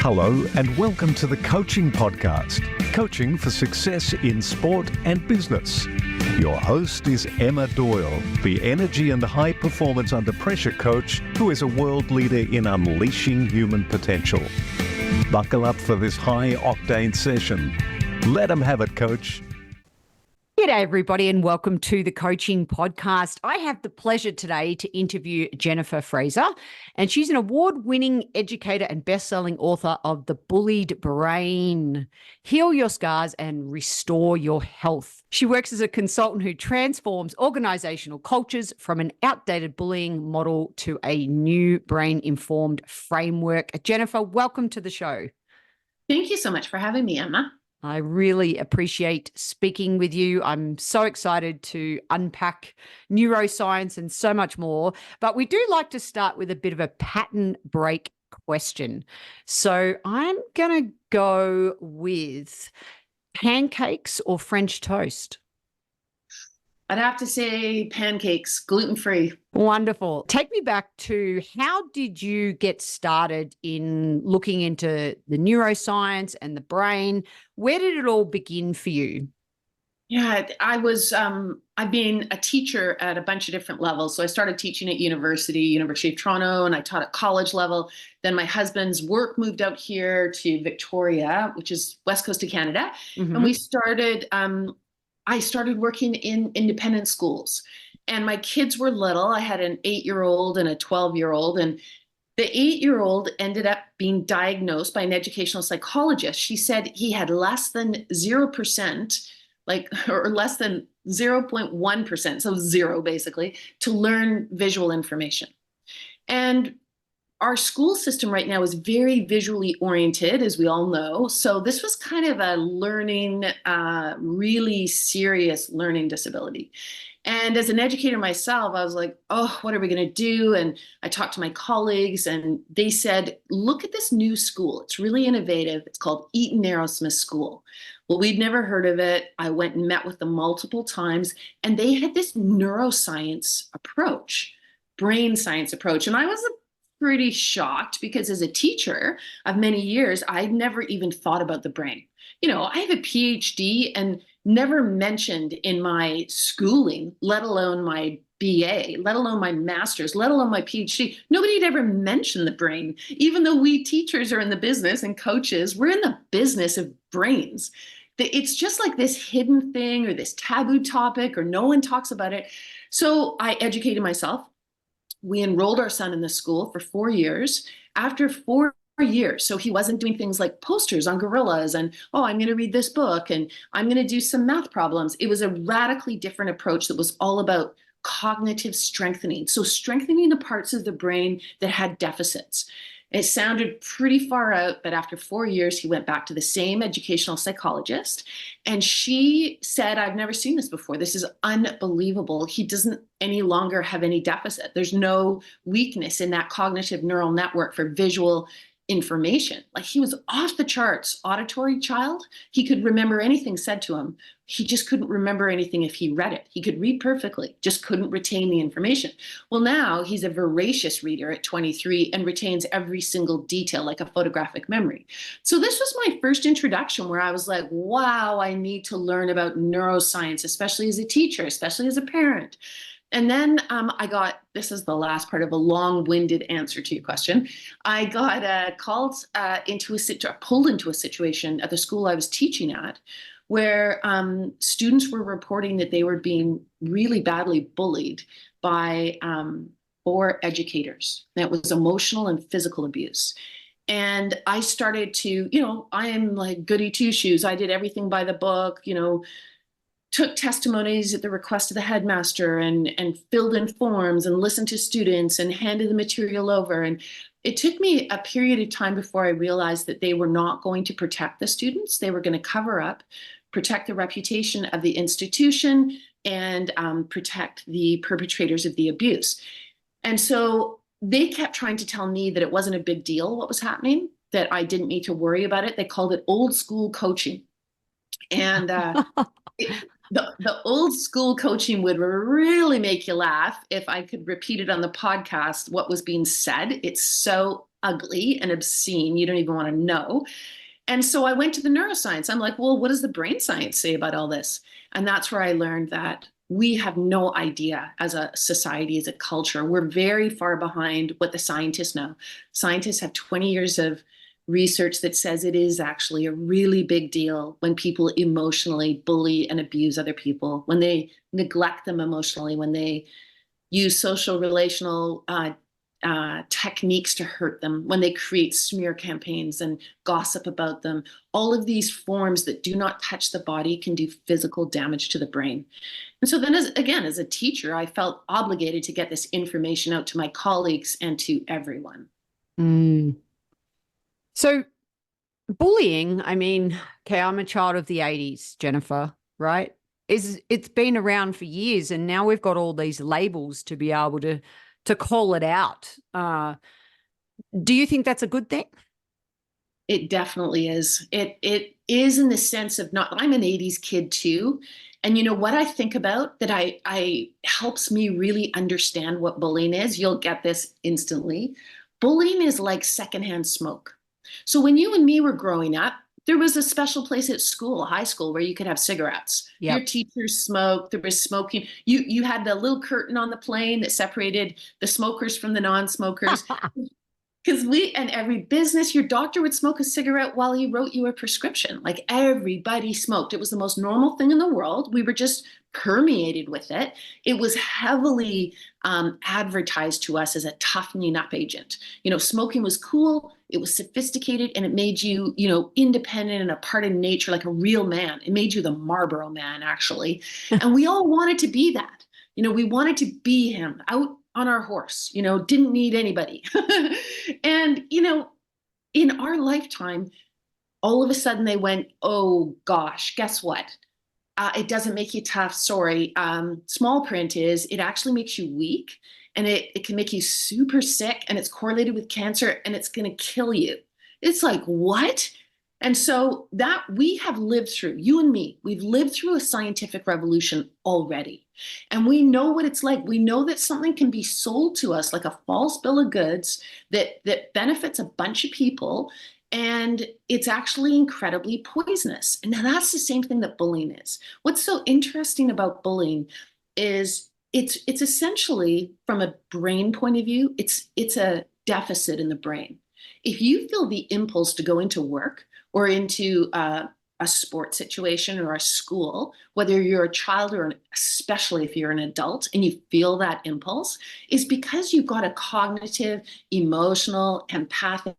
Hello and welcome to the Coaching Podcast, Coaching for Success in Sport and Business. Your host is Emma Doyle, the energy and high performance under pressure coach who is a world leader in unleashing human potential. Buckle up for this high octane session. Let them have it, coach. G'day, everybody, and welcome to the Coaching Podcast. I have the pleasure today to interview Jennifer Fraser, and she's an award-winning educator and best-selling author of The Bullied Brain, Heal Your Scars and Restore Your Health. She works as a consultant who transforms organizational cultures from an outdated bullying model to a new brain-informed framework. Jennifer, welcome to the show. Thank you so much for having me, Emma. I really appreciate speaking with you. I'm so excited to unpack neuroscience and so much more. But we do like to start with a bit of a pattern break question. So I'm going to go with pancakes or French toast. I'd have to say pancakes, gluten-free. Wonderful. Take me back to how did you get started in looking into the neuroscience and the brain? Where did it all begin for you? Yeah, I've been a teacher at a bunch of different levels. So I started teaching at University of Toronto, and I taught at college level. Then my husband's work moved out here to Victoria, which is west coast of Canada. Mm-hmm. And I started working in independent schools, and my kids were little. I had an 8-year-old and a 12-year-old, and the 8-year-old ended up being diagnosed by an educational psychologist. She said he had less than 0%, or less than 0.1%, so zero basically, to learn visual information. And our school system right now is very visually oriented, as we all know. So this was kind of a really serious learning disability. And as an educator myself, I was like, oh, what are we going to do? And I talked to my colleagues, and they said, look at this new school. It's really innovative. It's called Eton Aerosmith School. Well, we'd never heard of it. I went and met with them multiple times, and they had this neuroscience approach, brain science approach. And I was pretty shocked because as a teacher of many years, I'd never even thought about the brain. You know, I have a PhD and never mentioned in my schooling, let alone my BA, let alone my master's, let alone my PhD. Nobody had ever mentioned the brain, even though we teachers are in the business and coaches, we're in the business of brains. It's just like this hidden thing or this taboo topic, or no one talks about it. So I educated myself. We enrolled our son in the school for 4 years. After 4 years, so he wasn't doing things like posters on gorillas and, oh, I'm going to read this book and I'm going to do some math problems. It was a radically different approach that was all about cognitive strengthening. So strengthening the parts of the brain that had deficits. It sounded pretty far out, but after 4 years, he went back to the same educational psychologist. And she said, I've never seen this before. This is unbelievable. He doesn't any longer have any deficit. There's no weakness in that cognitive neural network for visual information. Like, he was off the charts, auditory child. He could remember anything said to him. He just couldn't remember anything if he read it. He could read perfectly, just couldn't retain the information. Well, now he's a voracious reader at 23 and retains every single detail like a photographic memory. So this was my first introduction where I was like, wow, I need to learn about neuroscience, especially as a teacher, especially as a parent. And then this is the last part of a long-winded answer to your question. I got pulled into a situation at the school I was teaching at where students were reporting that they were being really badly bullied by 4 educators. That was emotional and physical abuse. And I started to, I am like goody two-shoes. I did everything by the book, took testimonies at the request of the headmaster and filled in forms and listened to students and handed the material over. And it took me a period of time before I realized that they were not going to protect the students. They were going to cover up, protect the reputation of the institution, and protect the perpetrators of the abuse. And so they kept trying to tell me that it wasn't a big deal what was happening, that I didn't need to worry about it. They called it old school coaching. And the old school coaching would really make you laugh if I could repeat it on the podcast, what was being said. It's so ugly and obscene. You don't even want to know. And so I went to the neuroscience. I'm like, well, what does the brain science say about all this? And that's where I learned that we have no idea as a society, as a culture. We're very far behind what the scientists know. Scientists have 20 years of research that says it is actually a really big deal when people emotionally bully and abuse other people, when they neglect them emotionally, when they use social relational techniques to hurt them, when they create smear campaigns and gossip about them. All of these forms that do not touch the body can do physical damage to the brain. And so then, as a teacher, I felt obligated to get this information out to my colleagues and to everyone. Mm. So bullying, I mean, okay, I'm a child of the 80s, Jennifer, right? It's been around for years, and now we've got all these labels to be able to call it out. Do you think that's a good thing? It definitely is. It is in the sense of not, I'm an 80s kid too. And you know what I think about that I helps me really understand what bullying is. You'll get this instantly. Bullying is like secondhand smoke. So when you and me were growing up, there was a special place at school, high school, where you could have cigarettes. Yep. Your teachers smoked. There was smoking. You had the little curtain on the plane that separated the smokers from the non-smokers. Because and every business, your doctor would smoke a cigarette while he wrote you a prescription. Like everybody smoked. It was the most normal thing in the world. We were just permeated with it. It was heavily advertised to us as a toughening up agent. You know, smoking was cool. It was sophisticated, and it made you, you know, independent and a part of nature, like a real man. It made you the Marlboro Man, actually. And we all wanted to be that. You know, we wanted to be him out on our horse, you know, didn't need anybody. And, you know, in our lifetime, all of a sudden they went, oh gosh, guess what? It doesn't make you tough. Sorry. Small print is it actually makes you weak, and it can make you super sick, and it's correlated with cancer, and it's going to kill you. It's like, what? And so that we have lived through, you and me, we've lived through a scientific revolution already. And we know what it's like. We know that something can be sold to us like a false bill of goods that benefits a bunch of people, and it's actually incredibly poisonous. And now that's the same thing that bullying is. What's so interesting about bullying is it's essentially, from a brain point of view, it's a deficit in the brain. If you feel the impulse to go into work or into a sports situation or a school, whether you're a child or especially if you're an adult and you feel that impulse, is because you've got a cognitive, emotional, empathic,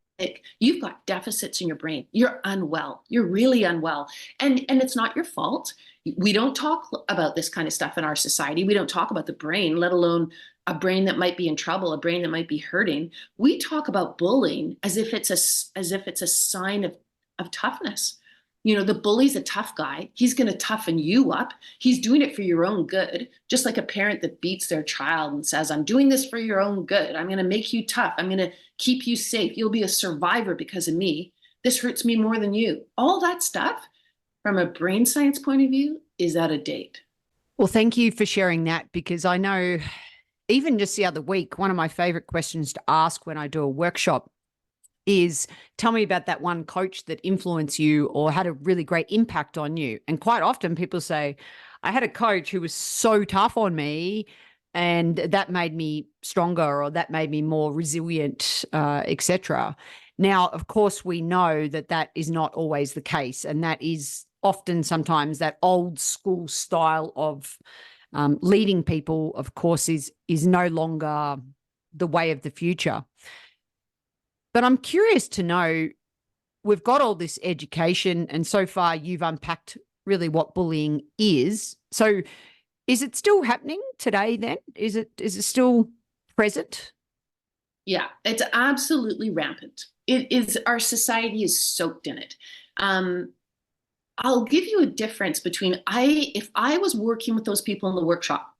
you've got deficits in your brain. You're unwell. You're really unwell. And it's not your fault. We don't talk about this kind of stuff in our society. We don't talk about the brain, let alone a brain that might be in trouble, a brain that might be hurting. We talk about bullying as if it's a sign of toughness. You know, the bully's a tough guy. He's going to toughen you up. He's doing it for your own good. Just like a parent that beats their child and says, I'm doing this for your own good. I'm going to make you tough. I'm going to keep you safe. You'll be a survivor because of me. This hurts me more than you. All that stuff, from a brain science point of view, is out of date. Well, thank you for sharing that, because I know even just the other week, one of my favorite questions to ask when I do a workshop is, tell me about that one coach that influenced you or had a really great impact on you. And quite often people say, I had a coach who was so tough on me and that made me stronger, or that made me more resilient, etc. Now, of course, we know that that is not always the case. And that is often sometimes that old school style of leading people, of course, is no longer the way of the future. But I'm curious to know, we've got all this education, and so far you've unpacked really what bullying is. So is it still happening today then? Is it still present? Yeah, it's absolutely rampant. It is, our society is soaked in it. I'll give you a difference between if I was working with those people in the workshop,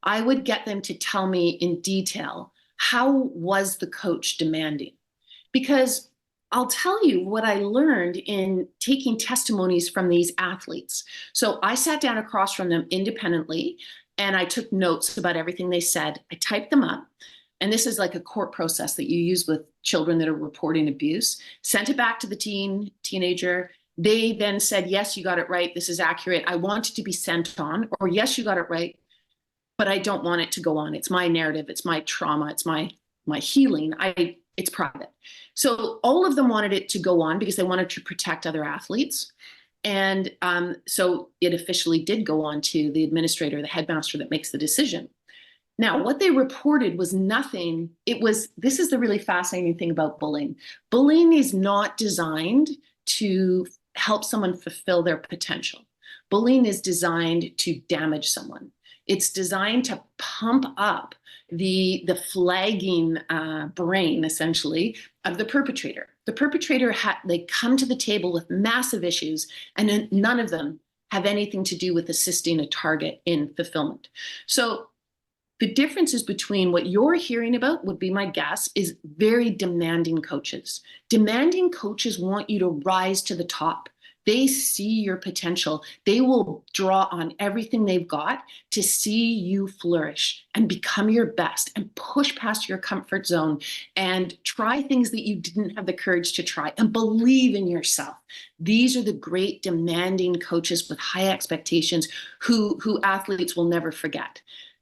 I would get them to tell me in detail, how was the coach demanding? Because I'll tell you what I learned in taking testimonies from these athletes. So I sat down across from them independently and I took notes about everything they said. I typed them up. And this is like a court process that you use with children that are reporting abuse, sent it back to the teenager. They then said, yes, you got it right. This is accurate. I want it to be sent on, or yes, you got it right, but I don't want it to go on. It's my narrative. It's my trauma. It's my healing. It's private. So all of them wanted it to go on because they wanted to protect other athletes. And so it officially did go on to the administrator, the headmaster that makes the decision. Now, what they reported was nothing. This is the really fascinating thing about bullying. Bullying is not designed to help someone fulfill their potential. Bullying is designed to damage someone. It's designed to pump up the flagging brain, essentially, of the perpetrator. The perpetrator, they come to the table with massive issues, and none of them have anything to do with assisting a target in fulfillment. So the differences between what you're hearing about, would be my guess, is very demanding coaches. Demanding coaches want you to rise to the top. They see your potential. They will draw on everything they've got to see you flourish and become your best and push past your comfort zone and try things that you didn't have the courage to try and believe in yourself. These are the great demanding coaches with high expectations who athletes will never forget.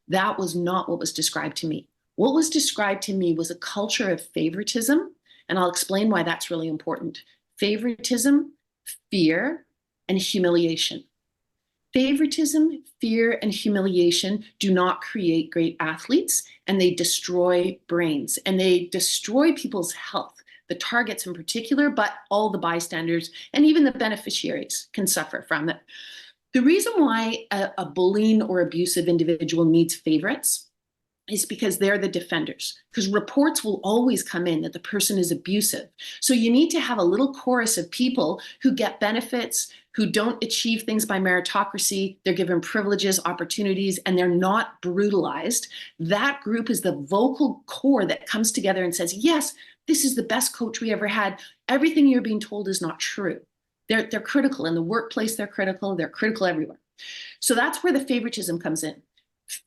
That was not what was described to me. What was described to me was a culture of favoritism, and I'll explain why that's really important. Favoritism, fear, and humiliation. Favoritism, fear, and humiliation do not create great athletes, and they destroy brains, and they destroy people's health, the targets in particular, but all the bystanders and even the beneficiaries can suffer from it. The reason why a bullying or abusive individual needs favorites is because they're the defenders, because reports will always come in that the person is abusive. So you need to have a little chorus of people who get benefits, who don't achieve things by meritocracy, they're given privileges, opportunities, and they're not brutalized. That group is the vocal core that comes together and says, yes, this is the best coach we ever had. Everything you're being told is not true. They're critical in the workplace, they're critical everywhere. So that's where the favoritism comes in.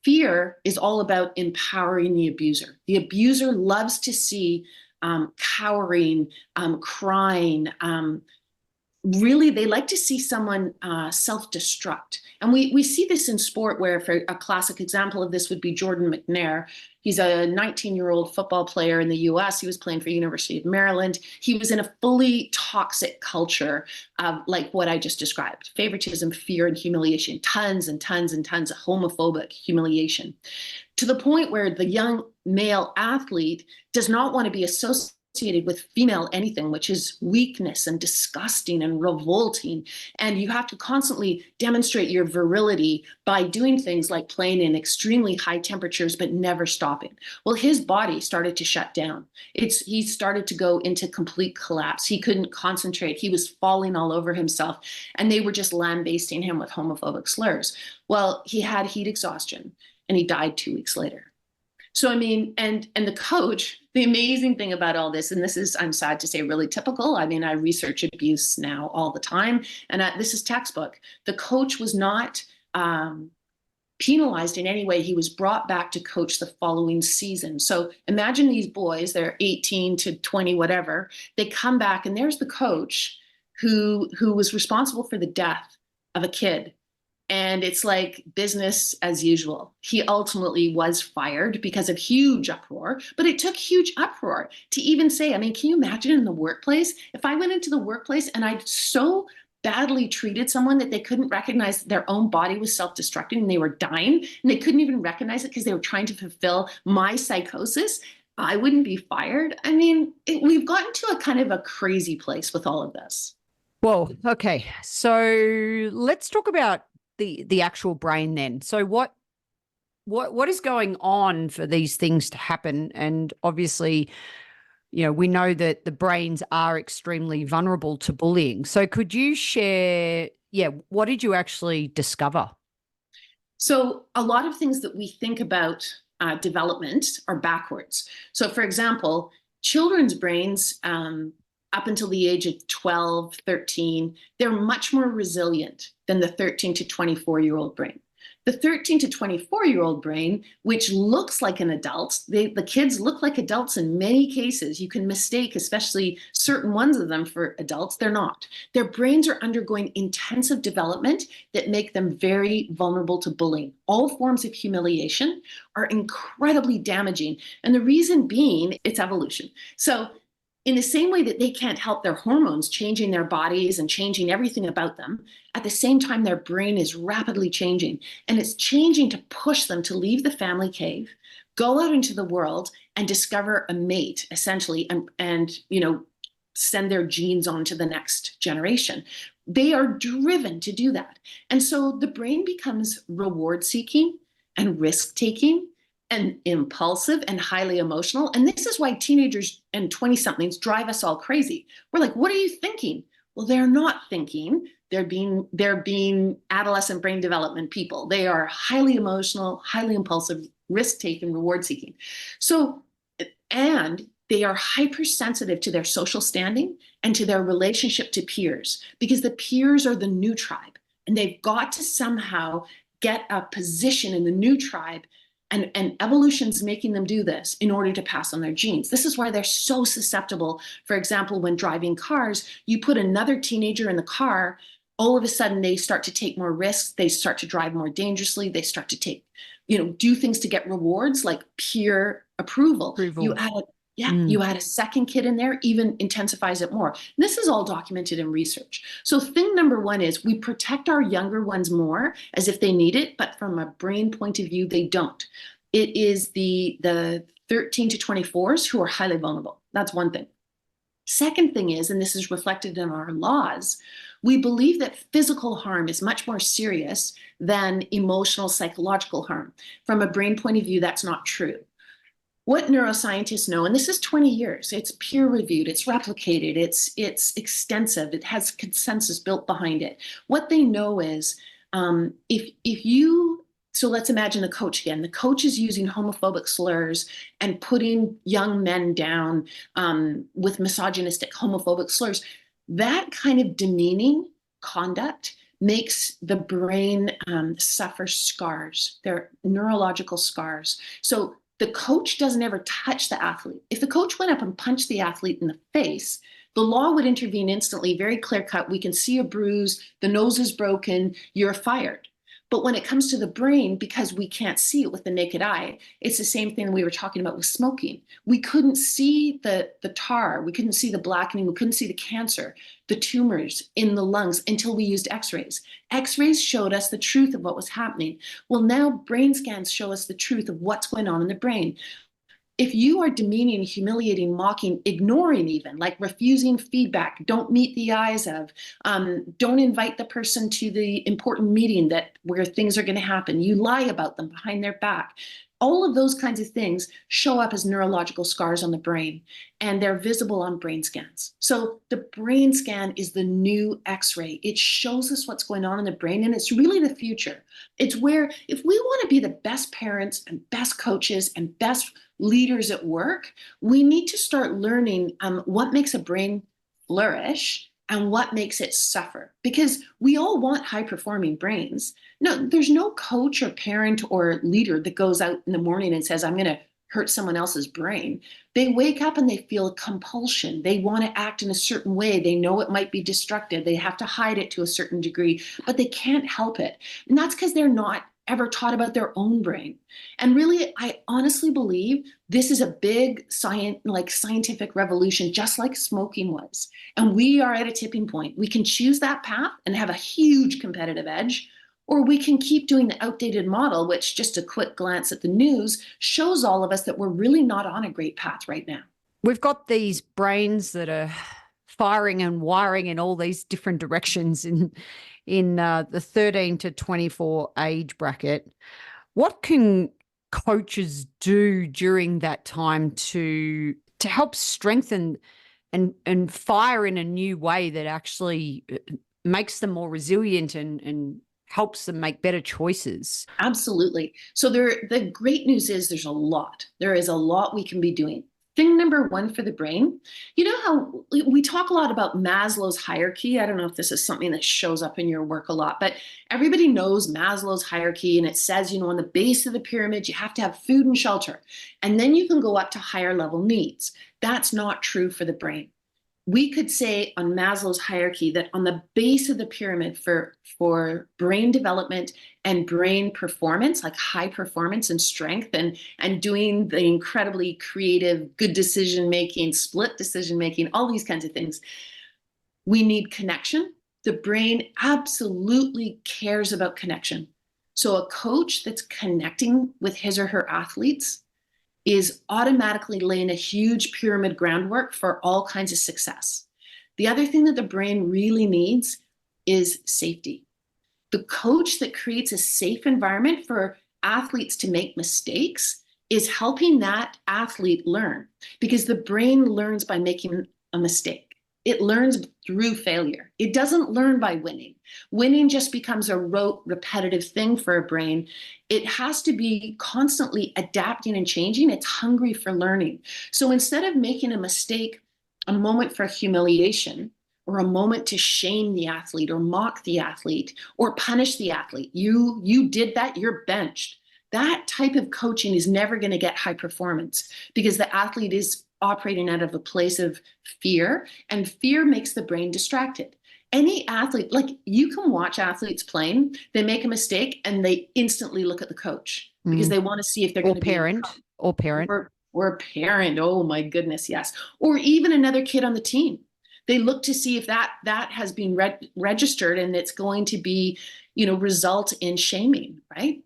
Fear is all about empowering the abuser. The abuser loves to see cowering, crying. Really, they like to see someone self-destruct. And we see this in sport where, for a classic example of this would be Jordan McNair. He's a 19-year-old football player in the US. He was playing for University of Maryland. He was in a fully toxic culture of like what I just described: favoritism, fear, and humiliation, tons and tons and tons of homophobic humiliation, to the point where the young male athlete does not want to be associated with female anything, which is weakness and disgusting and revolting. And you have to constantly demonstrate your virility by doing things like playing in extremely high temperatures, but never stopping. Well, his body started to shut down. He started to go into complete collapse. He couldn't concentrate. He was falling all over himself, and they were just lambasting him with homophobic slurs. Well, he had heat exhaustion, and he died 2 weeks later. So, I mean, and the coach, the amazing thing about all this, and this is, I'm sad to say, really typical. I mean, I research abuse now all the time, and this is textbook. The coach was not penalized in any way. He was brought back to coach the following season. So imagine these boys, they're 18 to 20, whatever. They come back, and there's the coach who was responsible for the death of a kid. And it's like business as usual. He ultimately was fired because of huge uproar, but it took huge uproar to even say, I mean, can you imagine in the workplace, if I went into the workplace and I'd so badly treated someone that they couldn't recognize their own body was self-destructing and they were dying, and they couldn't even recognize it because they were trying to fulfill my psychosis, I wouldn't be fired. I mean, we've gotten to a kind of a crazy place with all of this. Well, okay. So let's talk about the actual brain then. So what is going on for these things to happen? And obviously, you know, we know that the brains are extremely vulnerable to bullying. So could you share, what did you actually discover? So a lot of things that we think about development are backwards. So for example, children's brains, up until the age of 12, 13, they're much more resilient than the 13 to 24-year-old brain. The 13 to 24-year-old brain, which looks like an adult, the kids look like adults in many cases. You can mistake, especially certain ones of them, for adults. They're not. Their brains are undergoing intensive development that make them very vulnerable to bullying. All forms of humiliation are incredibly damaging. And the reason being, it's evolution. So in the same way that they can't help their hormones changing their bodies and changing everything about them, at the same time, their brain is rapidly changing. And it's changing to push them to leave the family cave, go out into the world and discover a mate, essentially, and send their genes on to the next generation. They are driven to do that. And so the brain becomes reward seeking and risk taking and impulsive and highly emotional. And this is why teenagers and 20-somethings drive us all crazy. We're like, what are you thinking? Well, they're not thinking. They're being adolescent brain development people. They are highly emotional, highly impulsive, risk-taking, reward-seeking. So, and they are hypersensitive to their social standing and to their relationship to peers, because the peers are the new tribe, and they've got to somehow get a position in the new tribe. And evolution's making them do this in order to pass on their genes. This is why they're so susceptible. For example, when driving cars, you put another teenager in the car, all of a sudden they start to take more risks. They start to drive more dangerously. They start to take, do things to get rewards like peer approval. You add a second kid in there, even intensifies it more. And this is all documented in research. So thing number one is we protect our younger ones more as if they need it, but from a brain point of view, they don't. It is the 13 to 24s who are highly vulnerable. That's one thing. Second thing is, and this is reflected in our laws, we believe that physical harm is much more serious than emotional, psychological harm. From a brain point of view, that's not true. What neuroscientists know, and this is 20 years, it's peer reviewed, it's replicated, it's extensive, it has consensus built behind it. What they know is so let's imagine the coach again. The coach is using homophobic slurs and putting young men down with misogynistic homophobic slurs. That kind of demeaning conduct makes the brain suffer scars. They're neurological scars. So the coach doesn't ever touch the athlete. If the coach went up and punched the athlete in the face, the law would intervene instantly, very clear cut. We can see a bruise, the nose is broken, you're fired. But when it comes to the brain, because we can't see it with the naked eye, it's the same thing we were talking about with smoking. We couldn't see the tar, we couldn't see the blackening, we couldn't see the cancer, the tumors in the lungs until we used x-rays. X-rays showed us the truth of what was happening. Well, now brain scans show us the truth of what's going on in the brain. If you are demeaning, humiliating, mocking, ignoring even, like refusing feedback, don't meet the eyes of, don't invite the person to the important meeting where things are going to happen, you lie about them behind their back, all of those kinds of things show up as neurological scars on the brain, and they're visible on brain scans. So the brain scan is the new X-ray. It shows us what's going on in the brain, and it's really the future. It's where, if we want to be the best parents and best coaches and best leaders at work, we need to start learning what makes a brain flourish and what makes it suffer, because we all want high-performing brains. No, there's no coach or parent or leader that goes out in the morning and says, I'm going to hurt someone else's brain. They wake up and they feel a compulsion. They want to act in a certain way. They know it might be destructive. They have to hide it to a certain degree, but they can't help it. And that's because they're not ever taught about their own brain. And really, I honestly believe this is a big scientific revolution, just like smoking was. And we are at a tipping point. We can choose that path and have a huge competitive edge, or we can keep doing the outdated model, which just a quick glance at the news shows all of us that we're really not on a great path right now. We've got these brains that are firing and wiring in all these different directions in the 13 to 24 age bracket. What can coaches do during that time to help strengthen and fire in a new way that actually makes them more resilient and helps them make better choices? Absolutely. So the great news is there's a lot. There is a lot we can be doing. Thing number one for the brain, you know how we talk a lot about Maslow's hierarchy? I don't know if this is something that shows up in your work a lot, but everybody knows Maslow's hierarchy, and it says, on the base of the pyramid, you have to have food and shelter, and then you can go up to higher level needs. That's not true for the brain. We could say on Maslow's hierarchy that on the base of the pyramid for brain development and brain performance, like high performance and strength and doing the incredibly creative, good decision making, split decision making, all these kinds of things, we need connection. The brain absolutely cares about connection. So a coach that's connecting with his or her athletes is automatically laying a huge pyramid groundwork for all kinds of success. The other thing that the brain really needs is safety. The coach that creates a safe environment for athletes to make mistakes is helping that athlete learn, because the brain learns by making a mistake. It learns through failure. It doesn't learn by winning. Winning just becomes a rote, repetitive thing for a brain. It has to be constantly adapting and changing. It's hungry for learning. So instead of making a mistake a moment for humiliation, or a moment to shame the athlete or mock the athlete or punish the athlete, you did that, you're benched. That type of coaching is never going to get high performance, because the athlete is operating out of a place of fear, and fear makes the brain distracted. Any athlete, like, you can watch athletes playing, they make a mistake and they instantly look at the coach because they want to see if they're going to be or parent or a parent. Oh my goodness, yes. Or even another kid on the team. They look to see if that has been registered and it's going to be, result in shaming, right?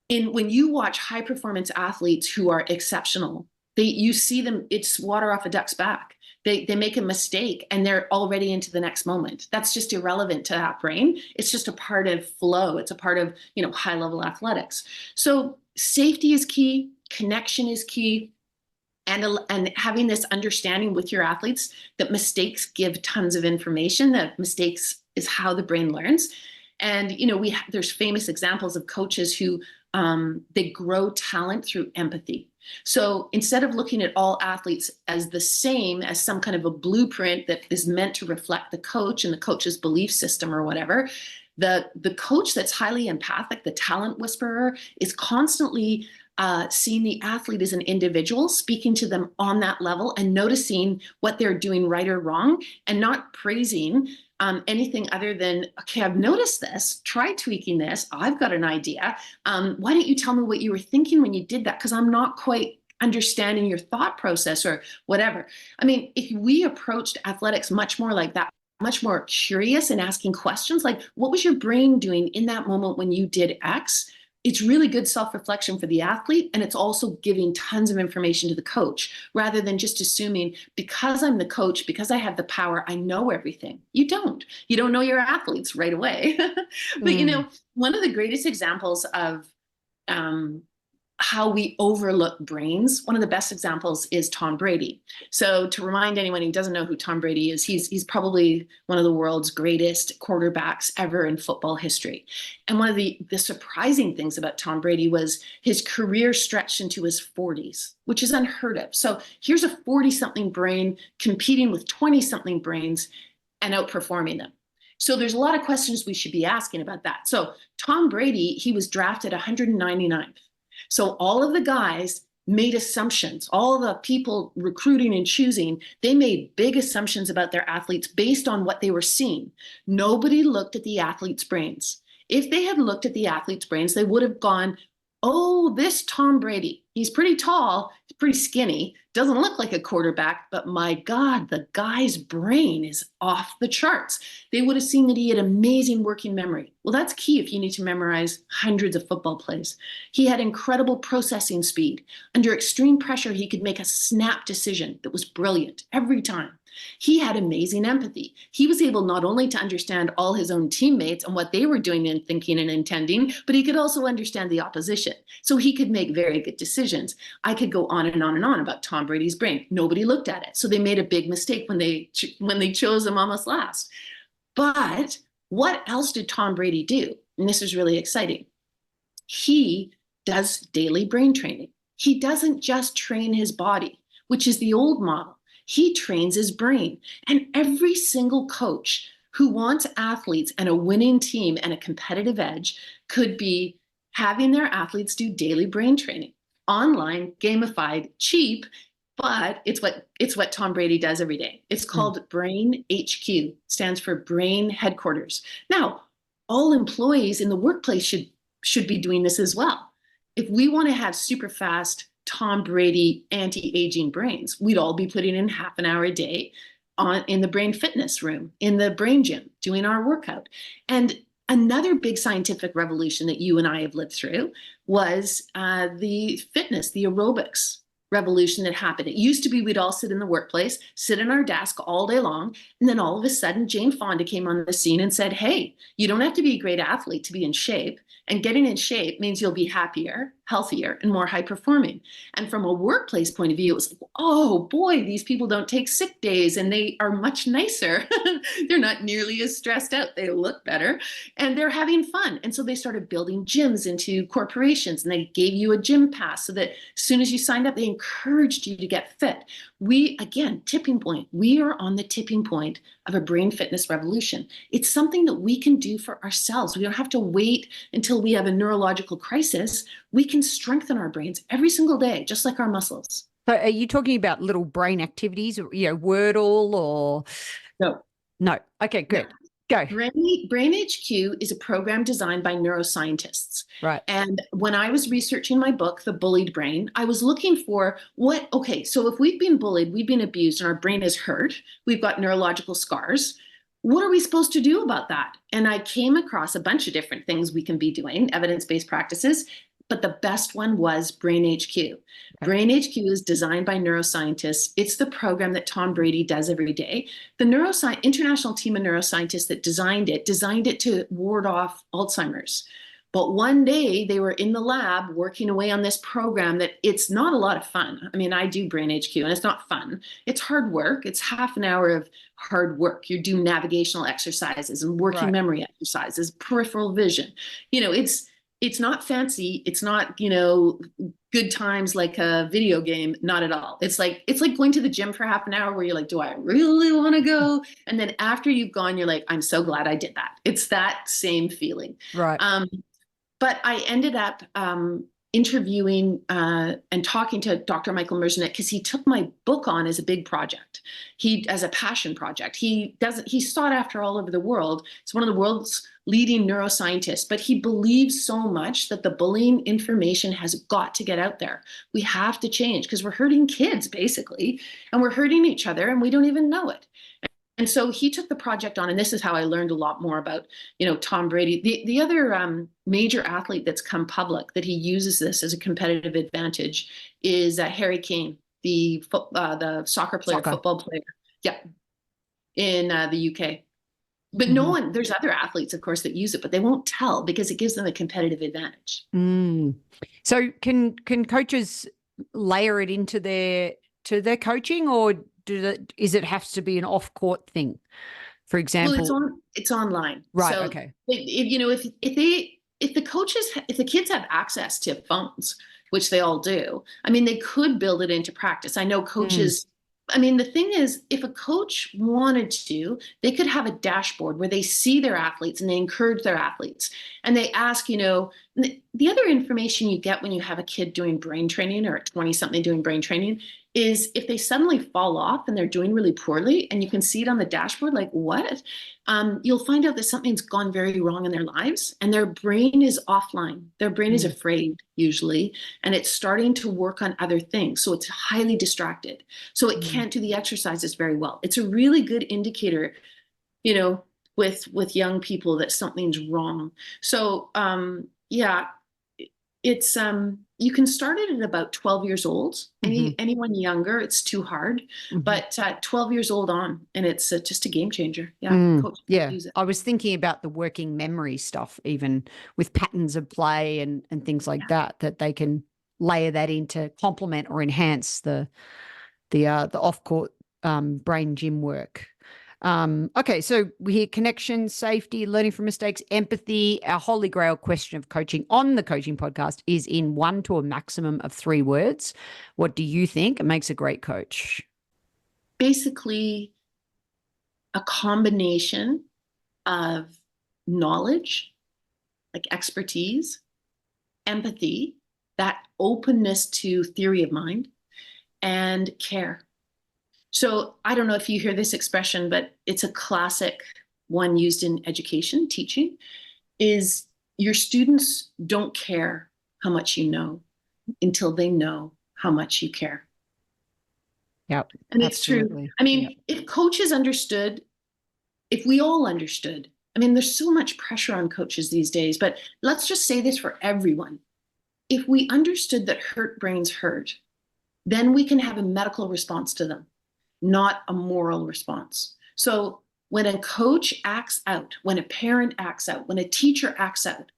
When you watch high performance athletes who are exceptional, you see them, it's water off a duck's back. They make a mistake and they're already into the next moment. That's just irrelevant to that brain. It's just a part of flow. It's a part of, high level athletics. So safety is key. Connection is key. And having this understanding with your athletes that mistakes give tons of information, that mistakes is how the brain learns. And, there's famous examples of coaches who they grow talent through empathy. So instead of looking at all athletes as the same, as some kind of a blueprint that is meant to reflect the coach and the coach's belief system or whatever, the coach that's highly empathic, the talent whisperer, is constantly seeing the athlete as an individual, speaking to them on that level and noticing what they're doing right or wrong, and not praising anything other than, okay, I've noticed this, try tweaking this, I've got an idea. Why don't you tell me what you were thinking when you did that? Because I'm not quite understanding your thought process or whatever. I mean, if we approached athletics much more like that, much more curious and asking questions like, what was your brain doing in that moment when you did X? It's really good self-reflection for the athlete, and it's also giving tons of information to the coach, rather than just assuming, because I'm the coach, because I have the power, I know everything. You don't know your athletes right away. But one of the greatest examples of how we overlook brains, one of the best examples is Tom Brady. So to remind anyone who doesn't know who Tom Brady is, he's probably one of the world's greatest quarterbacks ever in football history. And one of the surprising things about Tom Brady was his career stretched into his 40s, which is unheard of. So here's a 40-something brain competing with 20-something brains and outperforming them. So there's a lot of questions we should be asking about that. So Tom Brady, he was drafted 199th. So all of the guys made assumptions. All the people recruiting and choosing, they made big assumptions about their athletes based on what they were seeing. Nobody looked at the athletes' brains. If they had looked at the athletes' brains, they would have gone, oh, this Tom Brady, he's pretty tall, he's pretty skinny, doesn't look like a quarterback, but my God, the guy's brain is off the charts. They would have seen that he had amazing working memory. Well, that's key if you need to memorize hundreds of football plays. He had incredible processing speed. Under extreme pressure, he could make a snap decision that was brilliant every time. He had amazing empathy. He was able not only to understand all his own teammates and what they were doing and thinking and intending, but he could also understand the opposition. So he could make very good decisions. I could go on and on and on about Tom Brady's brain. Nobody looked at it. So they made a big mistake when they chose him almost last. But what else did Tom Brady do? And this is really exciting. He does daily brain training. He doesn't just train his body, which is the old model. He trains his brain. And every single coach who wants athletes and a winning team and a competitive edge could be having their athletes do daily brain training, online, gamified, cheap, but it's what Tom Brady does every day. It's called Brain HQ, stands for Brain Headquarters. Now, all employees in the workplace should be doing this as well. If we want to have super fast Tom Brady anti-aging brains, we'd all be putting in half an hour a day in the brain fitness room, in the brain gym, doing our workout. And another big scientific revolution that you and I have lived through was the fitness, the aerobics revolution that happened. It used to be we'd all sit in the workplace, sit in our desk all day long, and then all of a sudden Jane Fonda came on the scene and said, hey, you don't have to be a great athlete to be in shape, and getting in shape means you'll be happier, healthier, and more high performing. And from a workplace point of view, it was like, oh boy, these people don't take sick days and they are much nicer. They're not nearly as stressed out. They look better and they're having fun. And so they started building gyms into corporations, and they gave you a gym pass so that as soon as you signed up, they encouraged you to get fit. Again, tipping point. We are on the tipping point of a brain fitness revolution. It's something that we can do for ourselves. We don't have to wait until we have a neurological crisis. We can strengthen our brains every single day, just like our muscles. So are you talking about little brain activities, Wordle or? No. Okay, good. Go. Brain HQ is a program designed by neuroscientists. Right. And when I was researching my book, The Bullied Brain, I was looking for so if we've been bullied, we've been abused, and our brain is hurt, we've got neurological scars, what are we supposed to do about that? And I came across a bunch of different things we can be doing, evidence-based practices, but the best one was Brain HQ. Okay. Brain HQ is designed by neuroscientists. It's the program that Tom Brady does every day. The international team of neuroscientists that designed it to ward off Alzheimer's. But one day they were in the lab working away on this program that it's not a lot of fun. I mean, I do Brain HQ and it's not fun. It's hard work. It's half an hour of hard work. You do navigational exercises and working memory exercises, peripheral vision. It's not fancy. It's not, good times like a video game. Not at all. It's like going to the gym for half an hour where you're like, do I really want to go? And then after you've gone, you're like, I'm so glad I did that. It's that same feeling. Right. But I ended up interviewing and talking to Dr. Michael Merzenich because he took my book on as a big project. As a passion project. He's sought after all over the world. He's one of the world's leading neuroscientists, but he believes so much that the bullying information has got to get out there. We have to change because we're hurting kids basically, and we're hurting each other and we don't even know it. And so he took the project on, and this is how I learned a lot more about, Tom Brady. The other major athlete that's come public that he uses this as a competitive advantage is Harry Kane, the soccer player, football player, in the UK. But there's other athletes, of course, that use it, but they won't tell because it gives them a competitive advantage. So can coaches layer it into their coaching, or is it has to be an off-court thing? For example, well, it's online, right? So okay. If the kids have access to phones, which they all do, I mean, they could build it into practice. I know coaches. I mean, the thing is, if a coach wanted to, they could have a dashboard where they see their athletes and they encourage their athletes. And they ask, the other information you get when you have a kid doing brain training or a 20-something doing brain training is if they suddenly fall off and they're doing really poorly and you can see it on the dashboard, like what? You'll find out that something's gone very wrong in their lives and their brain is offline. Their brain is afraid usually, and it's starting to work on other things. So it's highly distracted. So it can't do the exercises very well. It's a really good indicator, with young people that something's wrong. So it's you can start it at about 12 years old. Anyone younger, it's too hard. But 12 years old on, and it's just a game changer. I was thinking about the working memory stuff, even with patterns of play and things like that they can layer that in to complement or enhance the off-court brain gym work. Okay, so we hear connection, safety, learning from mistakes, empathy. Our holy grail question of coaching on the coaching podcast is in 1 to a maximum of 3 words. What do you think makes a great coach? Basically, a combination of knowledge, like expertise, empathy, that openness to theory of mind, and care. So I don't know if you hear this expression, but it's a classic one used in education, teaching, is your students don't care how much you know until they know how much you care. Yep. And it's absolutely. true. I mean, Yep. if coaches understood, if we all understood, I mean, there's so much pressure on coaches these days, but let's just say this for everyone. If we understood that hurt brains hurt, then we can have a medical response to them, not a moral response. So when a coach acts out, when a parent acts out, when a teacher acts out,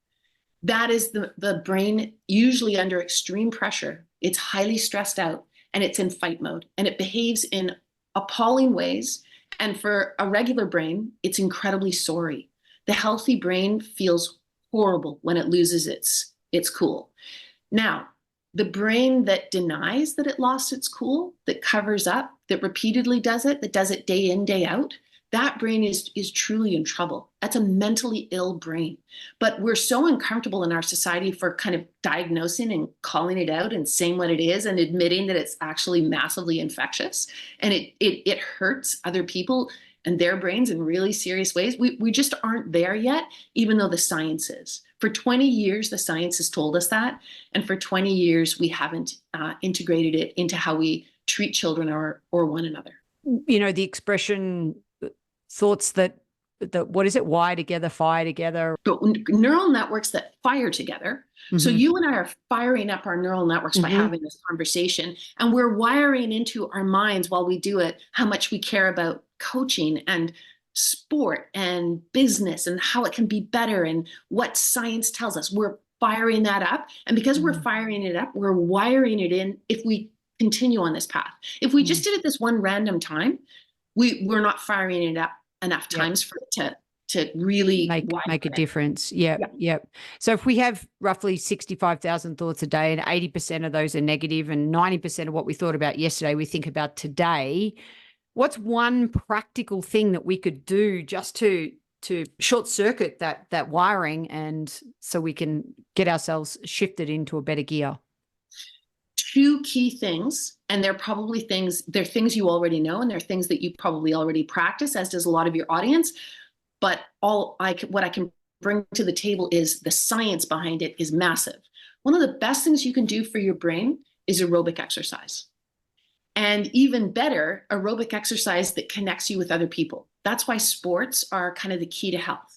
that is the brain usually under extreme pressure. It's highly stressed out and it's in fight mode and it behaves in appalling ways. And for a regular brain, it's incredibly sorry. The healthy brain feels horrible when it loses its cool. Now, the brain that denies that it lost its cool, that covers up, that repeatedly does it, that does it day in, day out, that brain is truly in trouble. That's a mentally ill brain. But we're so uncomfortable in our society for kind of diagnosing and calling it out and saying what it is and admitting that it's actually massively infectious and it hurts other people and their brains in really serious ways. We just aren't there yet, even though the science is. For 20 years, the science has told us that. And for 20 years, we haven't integrated it into how we treat children or one another. You know, the expression thoughts that what is it? Wire together, fire together. But neural networks that fire together. So you and I are firing up our neural networks by having this conversation, and we're wiring into our minds while we do it how much we care about coaching and sport and business and how it can be better and what science tells us. We're firing that up. And because we're firing it up, we're wiring it in if we continue on this path. If we just did it this one random time, we're not firing it up enough times for it to really make a difference. Yep. So if we have roughly 65,000 thoughts a day and 80% of those are negative and 90% of what we thought about yesterday, we think about today, what's one practical thing that we could do just to short circuit that wiring and so we can get ourselves shifted into a better gear? 2 key things, and they're things you already know, and they're things that you probably already practice, as does a lot of your audience. But what I can bring to the table is the science behind it is massive. One of the best things you can do for your brain is aerobic exercise. And even better, aerobic exercise that connects you with other people. That's why sports are kind of the key to health.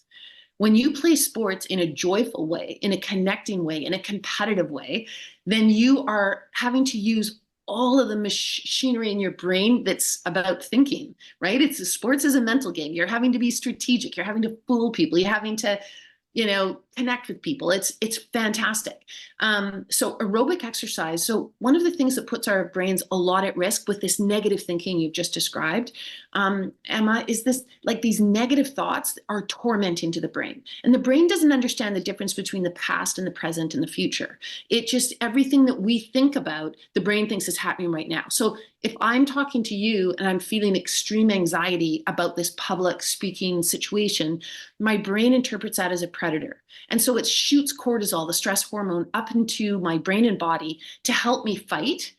When you play sports in a joyful way, in a connecting way, in a competitive way, then you are having to use all of the machinery in your brain that's about thinking, right? Sports is a mental game. You're having to be strategic. You're having to fool people. You're having to, connect with people. It's fantastic. So aerobic exercise. So one of the things that puts our brains a lot at risk with this negative thinking you've just described, Emma, is this like these negative thoughts are tormenting to the brain. And the brain doesn't understand the difference between the past and the present and the future. It just, everything that we think about, the brain thinks is happening right now. So if I'm talking to you and I'm feeling extreme anxiety about this public speaking situation, my brain interprets that as a predator. And so it shoots cortisol, the stress hormone, up into my brain and body to help me fight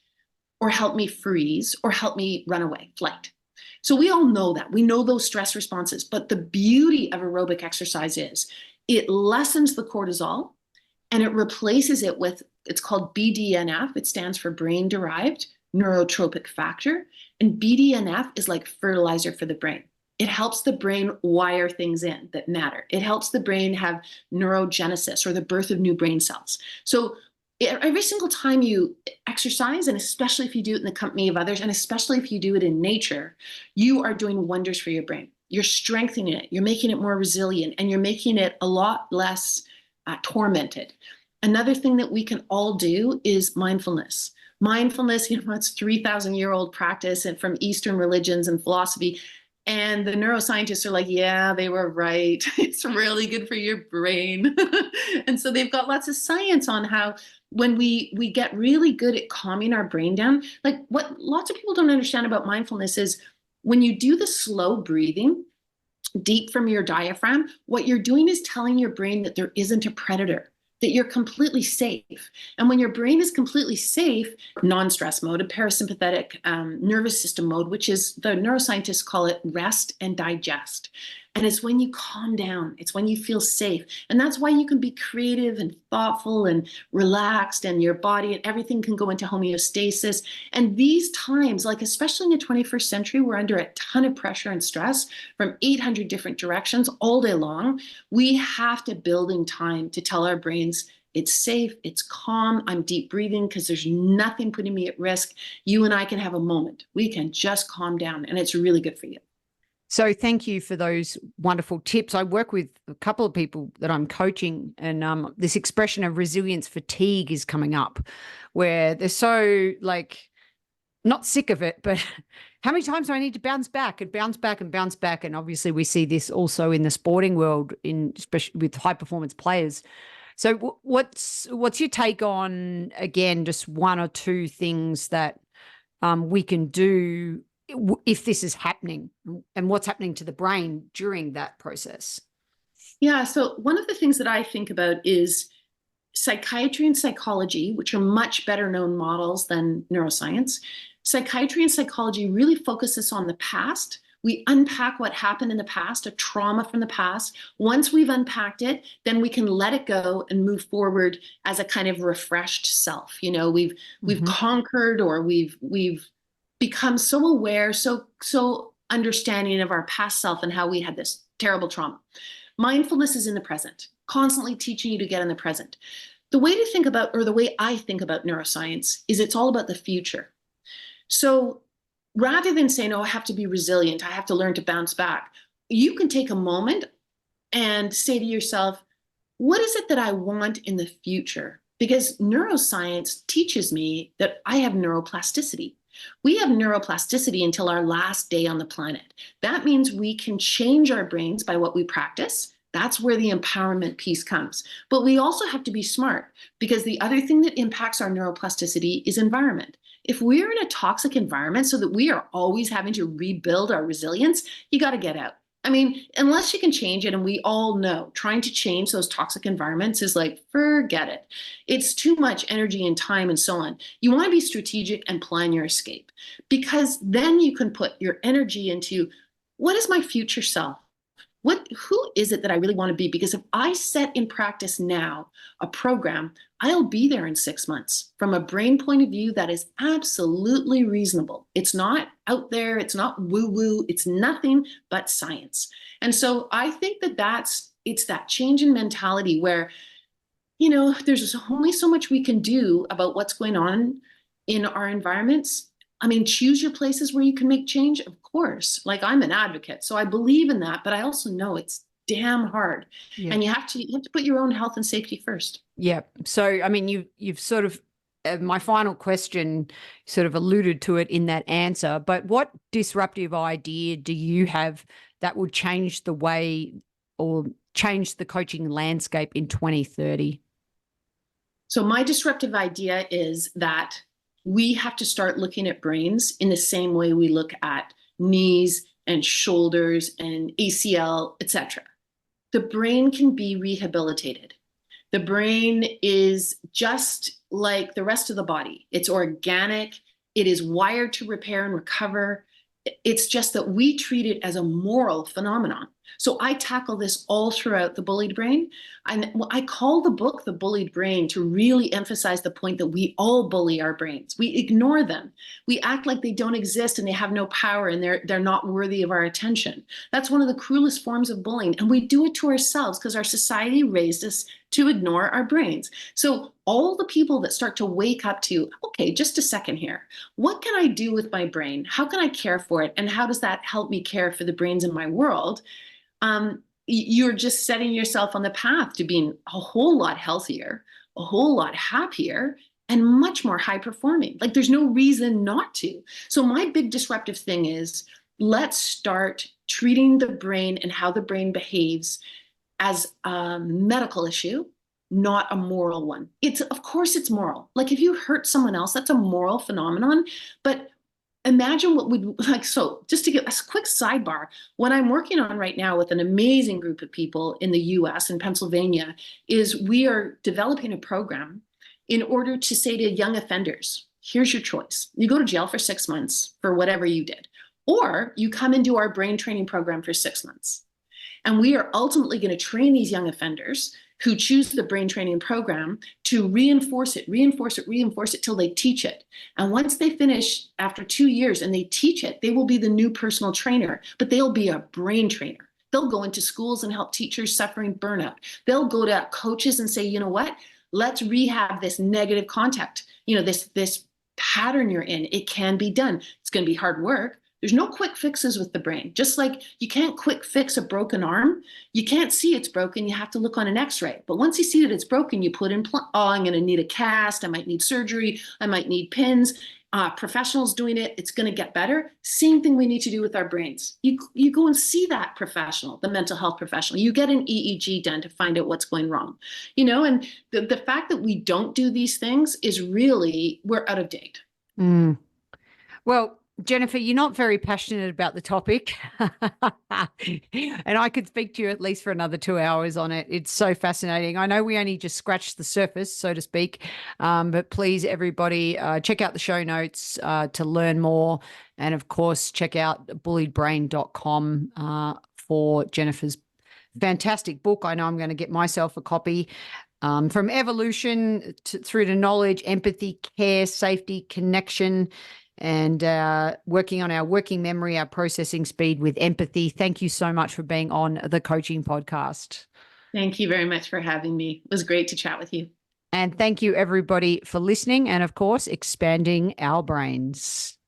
or help me freeze or help me run away, flight. So we all know that. We know those stress responses. But the beauty of aerobic exercise is it lessens the cortisol and it replaces it with, it's called BDNF. It stands for brain derived neurotropic factor. And BDNF is like fertilizer for the brain. It helps the brain wire things in that matter. It helps the brain have neurogenesis or the birth of new brain cells. So every single time you exercise, and especially if you do it in the company of others, and especially if you do it in nature, you are doing wonders for your brain. You're strengthening it. You're making it more resilient, and you're making it a lot less tormented. Another thing that we can all do is mindfulness. Mindfulness, it's 3,000-year-old practice and from Eastern religions and philosophy. And the neuroscientists are like, yeah, they were right. It's really good for your brain. And so they've got lots of science on how when we get really good at calming our brain down, like what lots of people don't understand about mindfulness is when you do the slow breathing deep from your diaphragm, what you're doing is telling your brain that there isn't a predator, that you're completely safe. And when your brain is completely safe, non-stress mode, a parasympathetic nervous system mode, which is the neuroscientists call it rest and digest. And it's when you calm down, it's when you feel safe. And that's why you can be creative and thoughtful and relaxed, and your body and everything can go into homeostasis. And these times, like especially in the 21st century, we're under a ton of pressure and stress from 800 different directions all day long. We have to build in time to tell our brains it's safe, it's calm, I'm deep breathing because there's nothing putting me at risk. You and I can have a moment. We can just calm down, and it's really good for you. So thank you for those wonderful tips. I work with a couple of people that I'm coaching, and this expression of resilience fatigue is coming up, where they're so like not sick of it, but how many times do I need to bounce back and bounce back and bounce back? And obviously we see this also in the sporting world, especially with high performance players. So what's your take on, again, just one or two things that we can do if this is happening, and what's happening to the brain during that process? Yeah, so one of the things that I think about is psychiatry and psychology, which are much better known models than neuroscience. Psychiatry and psychology really focuses on the past. We unpack what happened in the past, a trauma from the past. Once we've unpacked it, then we can let it go and move forward as a kind of refreshed self. You know, we've conquered, or we've become so aware, so understanding of our past self and how we had this terrible trauma. Mindfulness is in the present, constantly teaching you to get in the present. The way to think about, or the way I think about neuroscience, is it's all about the future. So rather than saying, oh, I have to be resilient, I have to learn to bounce back, you can take a moment and say to yourself, what is it that I want in the future? Because neuroscience teaches me that I have neuroplasticity. We have neuroplasticity until our last day on the planet. That means we can change our brains by what we practice. That's where the empowerment piece comes. But we also have to be smart, because the other thing that impacts our neuroplasticity is environment. If we're in a toxic environment so that we are always having to rebuild our resilience, you got to get out. I mean, unless you can change it, and we all know trying to change those toxic environments is like, forget it. It's too much energy and time and so on. You want to be strategic and plan your escape, because then you can put your energy into, what is my future self? Who is it that I really want to be? Because if I set in practice now a program, I'll be there in 6 months. From a brain point of view, that is absolutely reasonable. It's not out there. It's not woo-woo. It's nothing but science. And so I think that it's that change in mentality where, you know, there's only so much we can do about what's going on in our environments. I mean, choose your places where you can make change, of course. Like, I'm an advocate, so I believe in that, but I also know it's damn hard. Yeah. And you have to put your own health and safety first. Yeah. So, I mean, you've sort of, my final question sort of alluded to it in that answer, but what disruptive idea do you have that would change the way or change the coaching landscape in 2030? So my disruptive idea is that we have to start looking at brains in the same way we look at knees and shoulders and ACL, etc. The brain can be rehabilitated. The brain is just like the rest of the body. It's organic. It is wired to repair and recover. It's just that we treat it as a moral phenomenon. So I tackle this all throughout the Bullied Brain. I call the book The Bullied Brain to really emphasize the point that we all bully our brains. We ignore them. We act like they don't exist and they have no power and they're not worthy of our attention. That's one of the cruelest forms of bullying. And we do it to ourselves because our society raised us to ignore our brains. So all the people that start to wake up to, okay, just a second here. What can I do with my brain? How can I care for it? And how does that help me care for the brains in my world? You're just setting yourself on the path to being a whole lot healthier, a whole lot happier, and much more high performing. Like, there's no reason not to. So my big disruptive thing is, let's start treating the brain and how the brain behaves as a medical issue, not a moral one. Of course it's moral. Like if you hurt someone else, that's a moral phenomenon. But imagine what we'd like. So just to give a quick sidebar, what I'm working on right now with an amazing group of people in the US and Pennsylvania is we are developing a program in order to say to young offenders, here's your choice. You go to jail for 6 months for whatever you did, or you come and do our brain training program for 6 months. And we are ultimately going to train these young offenders who choose the brain training program to reinforce it till they teach it. And once they finish after 2 years and they teach it, they will be the new personal trainer, but they'll be a brain trainer. They'll go into schools and help teachers suffering burnout. They'll go to coaches and say, you know what, let's rehab this negative contact, this pattern you're in. It can be done. It's going to be hard work. There's no quick fixes with the brain. Just like you can't quick fix a broken arm, you can't see it's broken, you have to look on an x-ray. But once you see that it's broken, you put in, I'm gonna need a cast, I might need surgery, I might need pins. Professionals doing it, it's gonna get better. Same thing we need to do with our brains. You go and see that professional, the mental health professional. You get an EEG done to find out what's going wrong. And the fact that we don't do these things is really, we're out of date. Mm. Well, Jennifer, you're not very passionate about the topic. And I could speak to you at least for another 2 hours on it. It's so fascinating. I know we only just scratched the surface, so to speak. But please, everybody, check out the show notes to learn more. And of course, check out bulliedbrain.com for Jennifer's fantastic book. I know I'm going to get myself a copy. From evolution through to knowledge, empathy, care, safety, connection, and working on our working memory, our processing speed with empathy. Thank you so much for being on the Coaching Podcast. Thank you very much for having me. It was great to chat with you. And thank you, everybody, for listening and, of course, expanding our brains.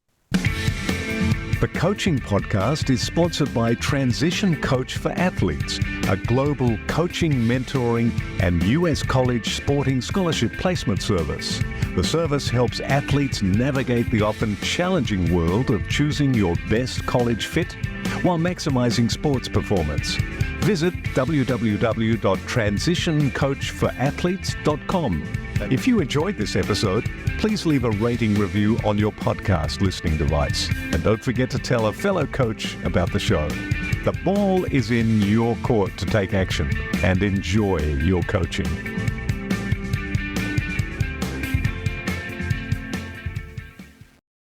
The Coaching Podcast is sponsored by Transition Coach for Athletes, a global coaching, mentoring, and US college sporting scholarship placement service. The service helps athletes navigate the often challenging world of choosing your best college fit while maximizing sports performance. Visit www.transitioncoachforathletes.com. If you enjoyed this episode, please leave a rating review on your podcast listening device. And don't forget to tell a fellow coach about the show. The ball is in your court to take action and enjoy your coaching.